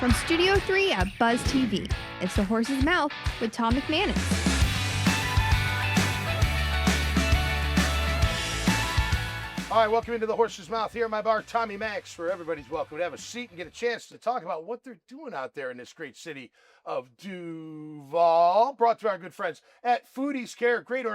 From Studio 3 at Buzz TV, it's The Horse's Mouth with Tom McManus. All right, welcome into The Horse's Mouth here at my bar, Tommy Max, where everybody's welcome to have a seat and get a chance to talk about what they're doing out there in this great city of Duval. Brought to our good friends at Foodies Care, a great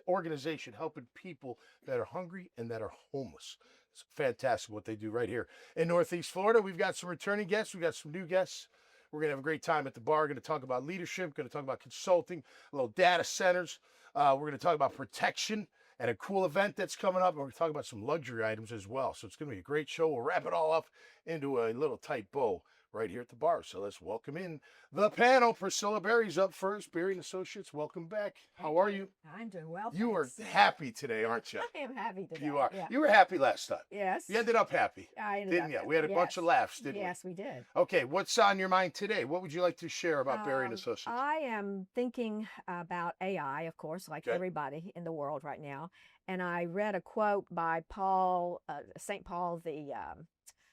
organization helping people that are hungry and that are homeless. It's fantastic what they do right here in Northeast Florida. We've got some returning guests. We've got some new guests. We're going to have a great time at the bar. We're going to talk about leadership. We're going to talk about consulting, a little data centers. We're going to talk about protection and a cool event that's coming up. And we're going to talk about some luxury items as well. So it's going to be a great show. We'll wrap it all up into a little tight bow right here at the bar. So let's welcome in the panel. Priscilla Berry's up first. Berry & Associates, welcome back. How are you? I'm doing well, You are thanks. happy today, aren't you? I am happy today. You are. Yeah. You were happy last time. Yes. You ended up happy, I ended didn't up you? happy. We had a bunch of laughs, didn't Yes, we did. we? Okay, what's on your mind today? What would you like to share about Berry & Associates? I am thinking about AI, of course, like Okay. everybody in the world right now. And I read a quote by Paul, St. Paul the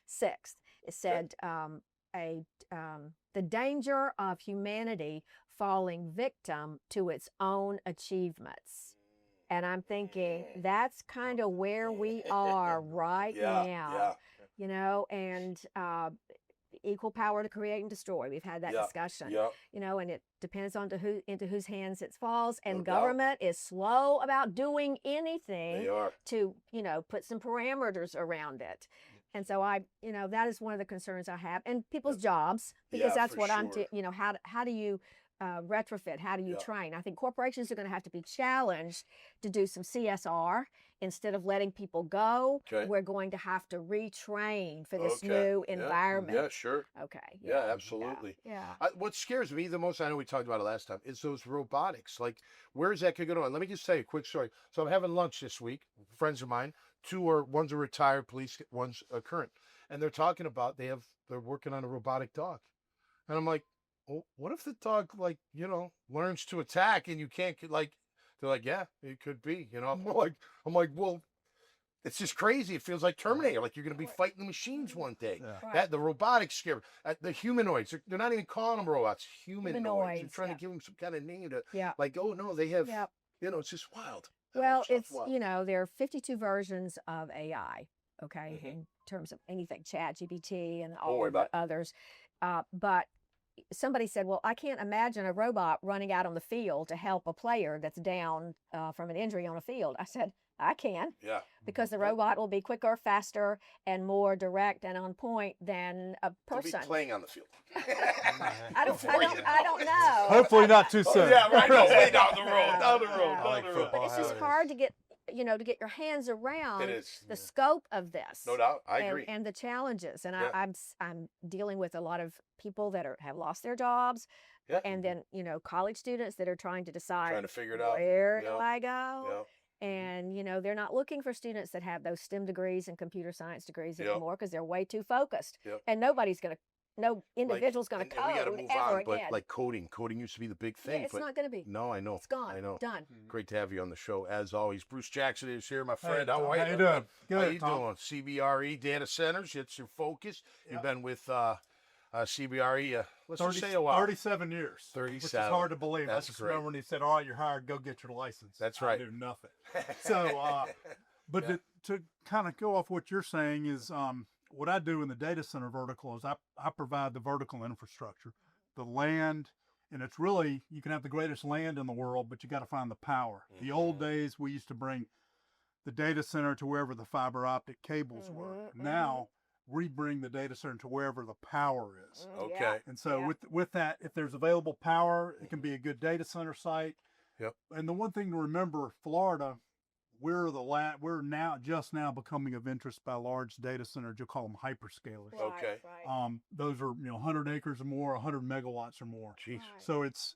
Sixth. It said, the danger of humanity falling victim to its own achievements. And I'm thinking that's kind of where we are right now. Yeah. You know, and equal power to create and destroy. We've had that discussion. Yeah. You know, and it depends on into whose hands it falls. And No doubt. government is slow about doing anything They are. to, you know, put some parameters around it. And so that is one of the concerns I have, and people's jobs, because Yeah, that's for what sure. how do you retrofit? How do you Yeah. train? I think corporations are going to have to be challenged to do some CSR instead of letting people go. Okay. We're going to have to retrain for this Okay. new Yeah. environment. Yeah, sure. Okay. Yeah, absolutely. Yeah. What scares me the most, I know we talked about it last time, is those robotics. Like, where is that going to go? And let me just tell you a quick story. So I'm having lunch this week, friends of mine. One's a retired police, one's a current. And they're talking about they're working on a robotic dog. And I'm like, well, what if the dog, learns to attack and you can't, they're like, yeah, it could be, I'm like, well, it's just crazy. It feels like Terminator, like you're going to be fighting the machines one day. Right. That the robotics scare, the humanoids, they're not even calling them robots, humanoids. They're Humanoids, trying yeah. to give them some kind of name to, Yeah. like, oh no, they have, Yeah. it's just wild. Well, Stuff's it's, wild. there are 52 versions of AI, okay, Mhm. in terms of anything, Chat GPT and Don't all worry of the about it. others. But somebody said, well, I can't imagine a robot running out on the field to help a player that's down from an injury on a field. I said, I can, Yeah. because the Yeah. robot will be quicker, faster, and more direct and on point than a To be person. playing on the field. I don't know. Hopefully not too soon. Yeah, right. No, way down the road. Yeah, Down the yeah. road. I Down like the road. football. But it's just How it hard to get, to get your hands around It is. the scope of this. No doubt. I agree. And the challenges. And Yeah. I'm dealing with a lot of people that have lost their jobs, Yeah. and then college students that are trying to decide Trying to figure it out. where Yeah. do I go. Yeah. And they're not looking for students that have those STEM degrees and computer science degrees Yep. anymore, because they're way too focused. Yep. And no individual's going to and we got to code move ever on, again. but like coding used to be the big thing. yeah, it's but not going to be. no, I know. It's gone. I know. Done. Great to have you on the show as always. Bruce Jackson is here, my friend. Tom, How are how you doing? How Good, you Tom. doing? CBRE Data Centers. It's your focus. You've Yep. been with CBRE. Let's just say a while. 37 years. 37. Which is hard to believe. That's I just great. remember when he said, all right, you're hired, go get your license. That's right. I knew nothing. So, but Yeah. to kind of go off what you're saying is what I do in the data center vertical is I provide the vertical infrastructure, the land, and it's really, you can have the greatest land in the world, but you got to find the power. The old days, we used to bring the data center to wherever the fiber optic cables were. Now, we bring the data center to wherever the power is. Okay. Yeah. And so Yeah. with that, if there's available power, it can be a good data center site. Yep. And the one thing to remember, Florida, we're just now becoming of interest by large data centers. You'll call them hyperscalers. Right, Okay. right. Those are 100 acres or more, 100 megawatts or more. Jeez. Right. So it's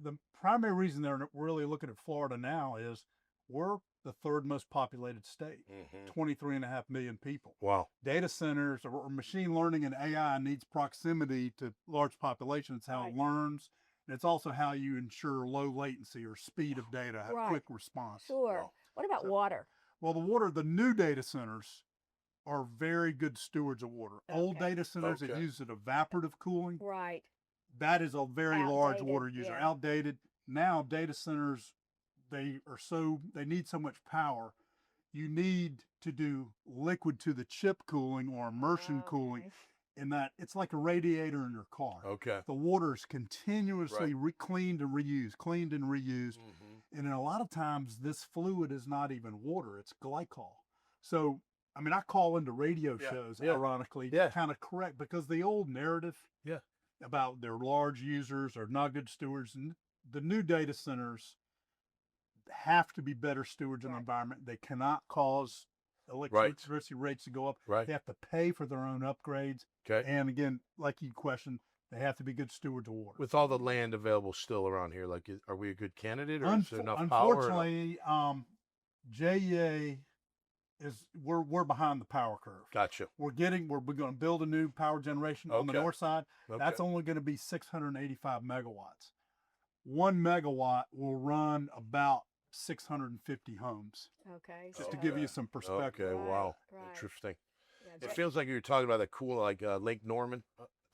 the primary reason they're really looking at Florida now is we're the third most populated state, Mhm. 23.5 million people. Wow. Data centers or machine learning and AI needs proximity to large populations. It's how Right. it learns. And it's also how you ensure low latency or speed of data, Right. quick response. Sure. Wow. What about So- water? Well, the new data centers are very good stewards of water. Old Okay. data centers that Okay. use evaporative cooling, Right. that is a very large Outdated, water user. yeah. Outdated. Now data centers, they need so much power. You need to do liquid to the chip cooling or immersion cooling, Okay. in that it's like a radiator in your car. Okay. The water is continuously cleaned and reused, cleaned and reused. Mm-hmm. And then a lot of times this fluid is not even water, it's glycol. So, I mean, I call into radio Yeah, shows, yeah, ironically, yeah. kind of correct, because the old narrative Yeah. about their large users or not good stewards, and the new data centers have to be better stewards of the Right. environment. They cannot cause Right. electricity rates to go up. Right. They have to pay for their own upgrades. Okay. And again, like you questioned, they have to be good stewards of water. With all the land available still around here, like, are we a good candidate, or is there enough power? Unfortunately, JEA we're behind the power curve. Gotcha. We're going to build a new power generation on the Okay. north side. That's Okay. only going to be 685 megawatts. 1 megawatt will run about 650 homes. Okay. Just to so- give you some perspective. Okay. Right, Wow. right. Interesting. Yeah, It feels like you were talking about that cool, like Lake Norman.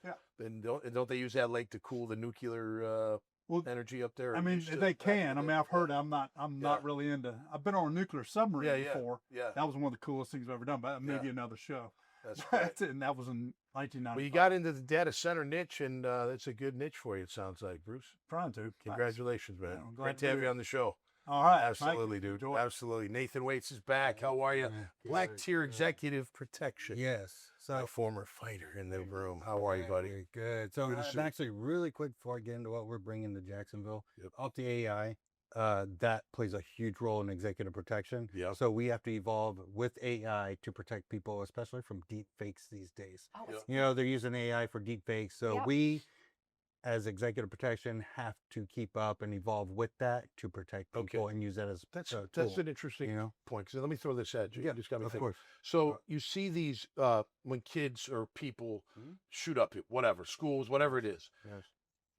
Yeah. And don't they use that lake to cool the nuclear Well, energy up there? I mean, Used to they back in can. the I mean, day? I've heard. I'm not Yeah. really into. I've been on a nuclear submarine Yeah, yeah, before. yeah. That was one of the coolest things I've ever done. But maybe Yeah. another show. That's great. And that was in 1995. Well, you got into the data center niche, and it's a good niche for you, it sounds like, Bruce. Trying to. Congratulations, man. Yeah, I'm glad Great to to have do you it. on the show. All right. Absolutely, dude. Enjoy. Absolutely. Nathan Waits is back. How are you? Black Good, Tier good. Executive Protection. Yes. My So former fighter in the room. How are you, buddy? very good. So Good to see you. actually, really quick before I get into what we're bringing to Jacksonville, Yep. off the AI, that plays a huge role in executive protection. Yep. So we have to evolve with AI to protect people, especially from deep fakes these days. Oh, Yep. it's- You know, they're using AI for deep fakes. So Yep. we, as executive protection, have to keep up and evolve with that to protect Okay. people and use that as That's a that's tool, an interesting you know? point. So let me throw this at you. Yeah, You just got me of thinking. course. So you see these when kids or people Mhm. shoot up, whatever, schools, whatever it is. Yes.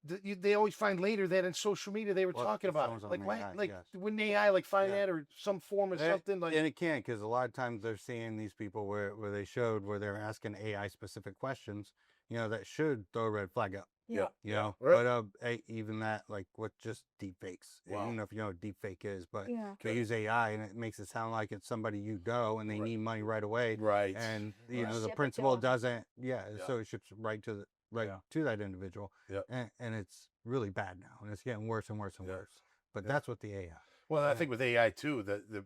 They always find later that in social media they were Well, talking it about sounds it. on Like, why, AI, like, yes. wouldn't AI like find Yeah. that or some form of And- something like? and it can, because a lot of times they're seeing these people where they showed where they're asking AI specific questions, you know, that should throw a red flag up, Yeah. you know. Right. But even that, like with just deep fakes, I Wow. don't know if you know what deep fake is, but Yeah. they use AI and it makes it sound like it's somebody you know and they Right. need money right away. Right. And Right. you know Ship the it to principal 'em. doesn't, Yeah. so it ships right to Yeah. that individual. Yeah. And it's really bad now, and it's getting worse and worse and Yeah. worse. But Yeah. that's what the AI. Well, I think with AI too,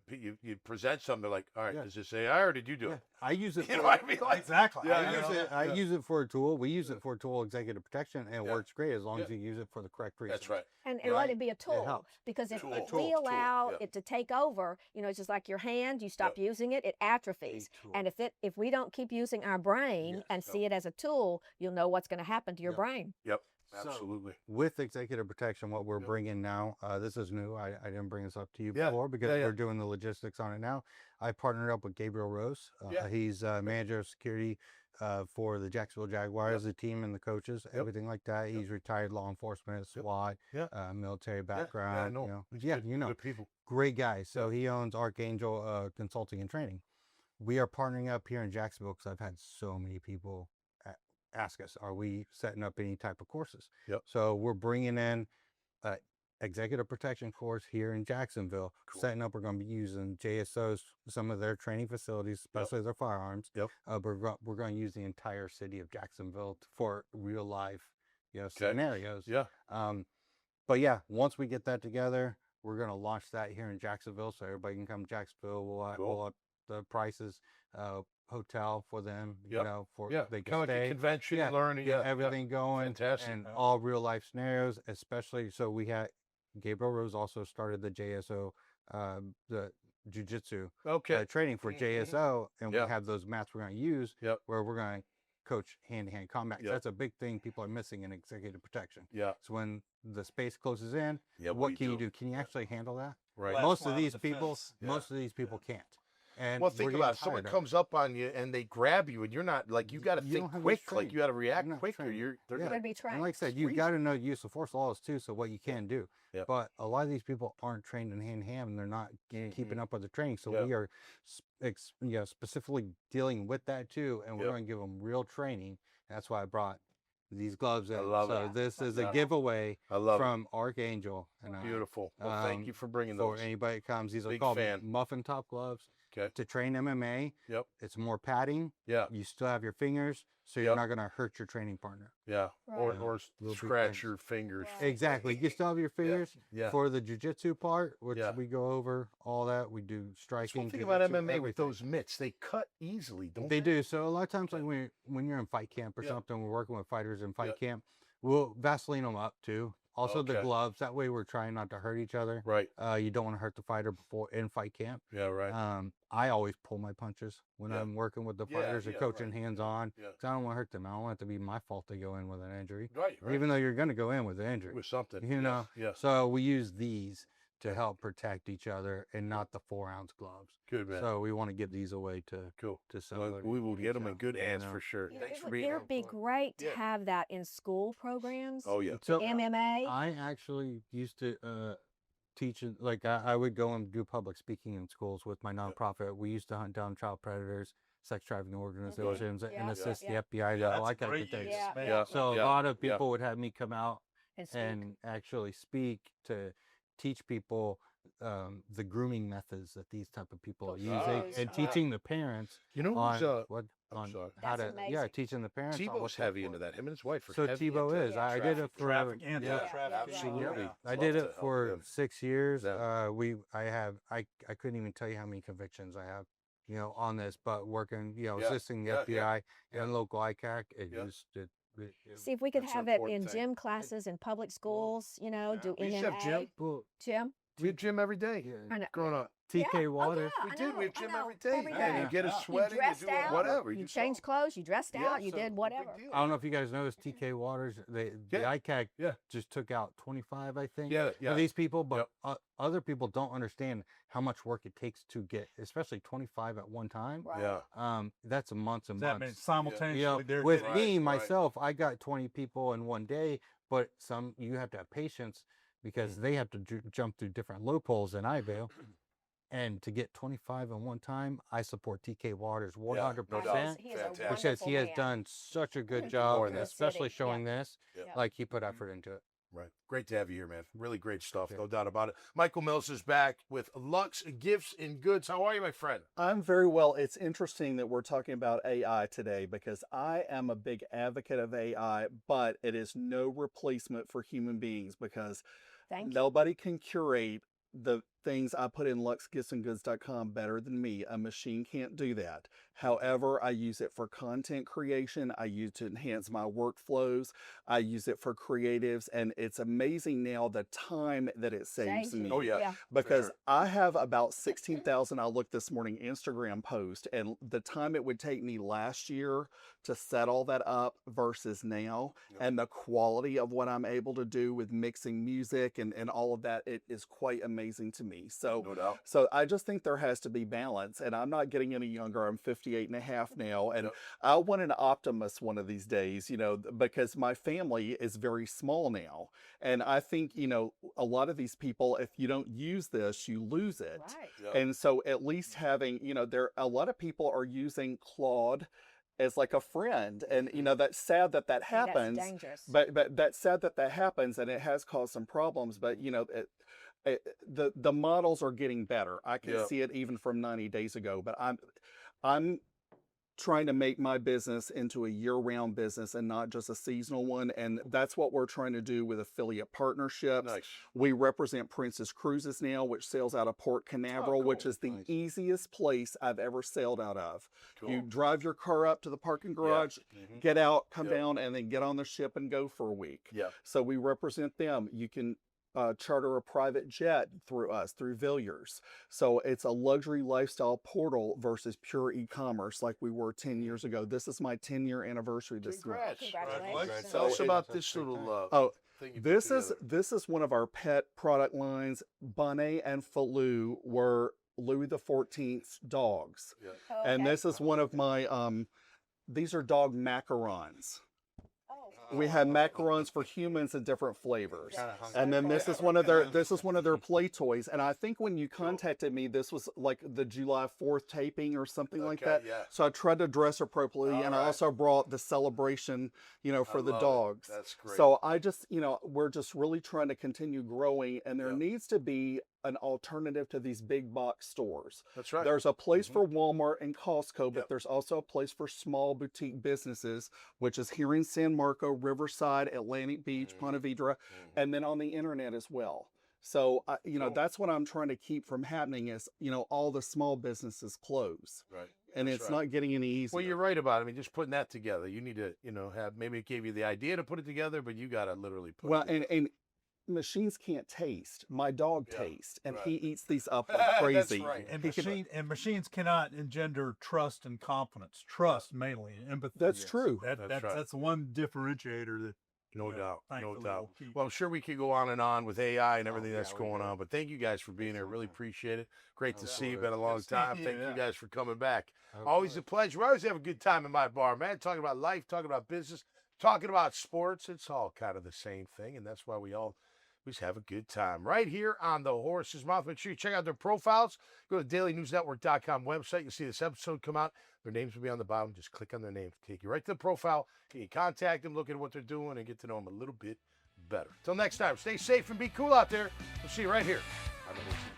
you present something, they're like, all right, Yeah. is this AI or did you do Yeah. it? I use it. You know for- what I mean? Like, Exactly. Yeah, I you use know? it. I Yeah. use it for a tool. We use it for a tool, executive protection, and it Yeah. works great as long Yeah. as you use it for the correct reasons. that's right. And Yeah. let it be a tool. helps. Because if, Tool, if tool, we tool, allow yeah. it to take over, you know, it's just like your hand, you stop using it, it atrophies. A tool. And if we don't keep using our brain Yes. and see it as a tool, you'll know what's going to happen to your Yep. brain. Yep. So, Absolutely. With executive protection, what we're Yep. bringing now, this is new. I didn't bring this up to you Yeah. before because Yeah, yeah. we're doing the logistics on it now. I partnered up with Gabriel Rose. Yeah. He's manager of security for the Jacksonville Jaguars, the team and the coaches, everything like that. He's retired law enforcement, SWAT, Yeah. military Yeah, background. I know. You know, He's yeah, good- you know. good people. Great guy. So he owns Archangel Consulting and Training. We are partnering up here in Jacksonville because I've had so many people ask us, are we setting up any type of courses? Yep. So we're bringing in executive protection course here in Jacksonville. Cool. Setting up, we're going to be using JSO's, some of their training facilities, especially their firearms. Yep. We're going to use the entire city of Jacksonville for real life, you know, scenarios. Yeah. But yeah, once we get that together, we're going to launch that here in Jacksonville, so everybody can come to Jacksonville. We'll Cool. pull up the prices, hotel for them, Yep. you know, for Yeah. they can Kind of like a stay. convention, Yeah, learning. Get Yeah. everything going, Fantastic. and all real life scenarios, especially. So we had Gabriel Rose also started the JSO, the jujitsu Okay. training for Mhm. JSO, and Yeah. we have those mats we're going to use Yep. where we're going to coach hand-to-hand combat. 'Cause Yep. That's a big thing people are missing in executive protection. Yeah. So when the space closes in, Yeah. what can you do? Can you actually handle that? Right. Last Most line of of these people, defense. most of these people can't. And Well, think we're about getting it. Someone tired of comes up on you and they grab you, and you're not like you got to You think don't have quick, these like you got to react You're not quicker. trained. They're You Yeah. gotta be And trained. like I said, you squeeze got to know use of force laws too, so what you can do. Yeah. But a lot of these people aren't trained in hand, and they're not keeping up with the training. So Yeah. we are, specifically dealing with that too, and we're Yep. going to give them real training. That's why I brought these gloves in. I love so it. this is Yeah. a giveaway I love from Archangel, and it. Beautiful. Well, thank you for bringing for those. anybody that comes. These are Big called fan. muffin top gloves Okay. to train MMA. Yep. It's more padding. Yeah. You still have your fingers, so Yep. you're not going to hurt your training partner. Yeah. Or Right. or Little big scratch things. your fingers. Right. Exactly. You still have your fingers Yeah. for the jiu-jitsu part, which Yeah. we go over all that. We do That's striking. one thing about jiu-jitsu, MMA with everything. those mitts. They cut easily, don't They do. So a lot of times, like when you're in fight camp or Yeah. something, we're working with fighters in fight Yeah. camp. We'll Vaseline them up too. Also the Okay. gloves. That way we're trying not to hurt each other. Right. You don't want to hurt the fighter before in fight camp. Yeah. Right. I always pull my punches when Yeah. I'm working with the Yeah, fighters or yeah, coaching right. hands on. Yeah. 'Cause I don't want to hurt them. I don't want it to be my fault to go in with an injury. Right. Right. Even though you're going to go in with an injury. With something. You know. Yeah. So we use these to help protect each other and not the 4-ounce gloves. Good man. So we want to give these away to Cool. to Well, somebody. we will get them in good You hands know. for sure. You know, Thanks it for would being here. it'd be great to Yeah. have that in school programs. Oh yeah. So MMA. I actually used to teach, like I would go and do public speaking in schools with my nonprofit. We used to hunt down child predators, sex trafficking organizations, and Yeah, assist yeah. the FBI. Yeah, all that's that kind great of things. use, Yeah, man. Yeah. So Yeah. a lot of Yeah. people would have me come out and speak. and actually speak to teach people the grooming methods that these type of people are Those using, shows, and yeah. teaching the parents You know on who's what I'm on sorry. how That's to yeah amazing. teaching the parents. on what Tebow's to heavy look into for. that. Him and his wife are So heavy Tebow into is. it. I did it for Traffic, Yeah, anti-trafficking. absolutely. Yeah. I Love did to it help for them. 6 years. Yeah. I couldn't even tell you how many convictions I have, on this, but working, Yeah. assisting the Yeah, FBI yeah. and local ICAC, it Yeah. just See if we could That's an have it important in thing. gym classes in public schools. Do We used to have MMA. gym. well, Gym. We had gym every day yeah, I know. growing up. TK Yeah. Oh, Waters. yeah. We I did. We know, had I gym know. every day. Every Yeah, day. you get us Yeah. sweating. You dressed do out. whatever. You do changed clothes. You dressed Yeah, out. You so did something. whatever. Big deal. I don't know if you guys noticed TK Waters. The Yeah. ICAC Yeah. just took out 25, I think. Yeah. Yeah. For these people, but other people don't understand how much work it takes to get, especially 25 at one time. Right. Yeah. That's months and That means months. simultaneously they're With getting- me Right, right. myself, I got 20 people in one day, but you have to have patience because they have to jump through different loopholes than I do. And to get 25 in one time, I support TK Waters 100%. He is a Fantastic. Because he wonderful has man. done such a good More job, than that. especially City, showing this. Yeah. Like he put effort into it. Right. Great to have you here, man. Really great stuff. Yeah. No doubt about it. Michael Mills is back with Lux Gifts and Goods. How are you, my friend? I'm very well. It's interesting that we're talking about AI today because I am a big advocate of AI, but it is no replacement for human beings because Thank you. nobody can curate the things I put in luxgiftsandgoods.com better than me. A machine can't do that. However, I use it for content creation. I use it to enhance my workflows. I use it for creatives. And it's amazing now the time that it saves me. Oh, yeah. Because Sure. I have about 16,000, I looked this morning, Instagram post, and the time it would take me last year to set all that up versus now, Yep. and the quality of what I'm able to do with mixing music and all of that, it is quite amazing to me. So, No doubt. so I just think there has to be balance, and I'm not getting any younger. I'm 58 and a half now, and Yep. I want an Optimus one of these days, because my family is very small now. And I think, a lot of these people, if you don't use this, you lose it. Right. Yep. And so at least having, a lot of people are using Claude as like a friend. And, that's sad that That's happens. dangerous. But that's sad that happens, and it has caused some problems. But, the models are getting better. I can Yeah. see it even from 90 days ago. But I'm trying to make my business into a year-round business and not just a seasonal one. And that's what we're trying to do with affiliate partnerships. Nice. We represent Princess Cruises now, which sails out of Port Canaveral, which cool. is the Nice. easiest place I've ever sailed out of. Cool. You drive your car up to the parking garage, Mhm. get out, come Yep. down, and then get on the ship and go for a week. Yeah. So we represent them. You can charter a private jet through us, through Villiers. So it's a luxury lifestyle portal versus pure e-commerce like we were 10 years ago. This is my 10-year anniversary this month. Congrats. Congratulations. Tell us So about that's this great little time. Oh, thing you put this is together. this is one of our pet product lines. Bonnet and Falou were Louis XIV's dogs. Yeah. Oh, And okay. this is one of my, these are dog macarons. Oh, We have macarons for humans in different flavors. Kinda hungry. And then this is one of their play toys. And I think when you contacted me, this was like the July 4th taping or something like Okay, that. yeah. So I tried to dress appropriately, All and I right. also brought the celebration, for the love it. dogs. That's great. So I just, we're just really trying to continue growing, and there Yep. needs to be an alternative to these big box stores. That's right. There's a place for Walmart and Costco, but Yep. there's also a place for small boutique businesses, which is here in San Marco, Riverside, Atlantic Beach, Ponte Vedra, and then on the internet as well. So, Cool. that's what I'm trying to keep from happening is, all the small businesses close. Right. And That's it's right. not getting any easier. Well, you're right about it. I mean, just putting that together. You need to, have maybe it gave you the idea to put it together, but you got to literally put Well, it together. and machines can't taste. My dog Yeah, tastes, and right. he eats these up like That's crazy. right. And He can- machines cannot engender trust and confidence. Trust mainly, empathy. That's true. That's right. That's one differentiator that No doubt. No thankfully doubt. we'll keep. Well, I'm sure we could go on and on with AI and everything yeah, that's we going could. on, but thank you guys for being here. Really appreciate it. Great to see you. Absolutely. Been a long Good seeing time. you, Thank you yeah. guys for coming back. Oh, Always good. a pleasure. We always have a good time in my bar, man. Talking about life, talking about business, talking about sports. It's all kind of the same thing, and that's why we just have a good time right here on the Horse's Mouth. Make sure you check out their profiles. Go to dailynewsnetwork.com website. You'll see this episode come out. Their names will be on the bottom. Just click on their names. Take you right to the profile. You can contact them, look at what they're doing, and get to know them a little bit better. Till next time, stay safe and be cool out there. We'll see you right here on the Horse's Mouth.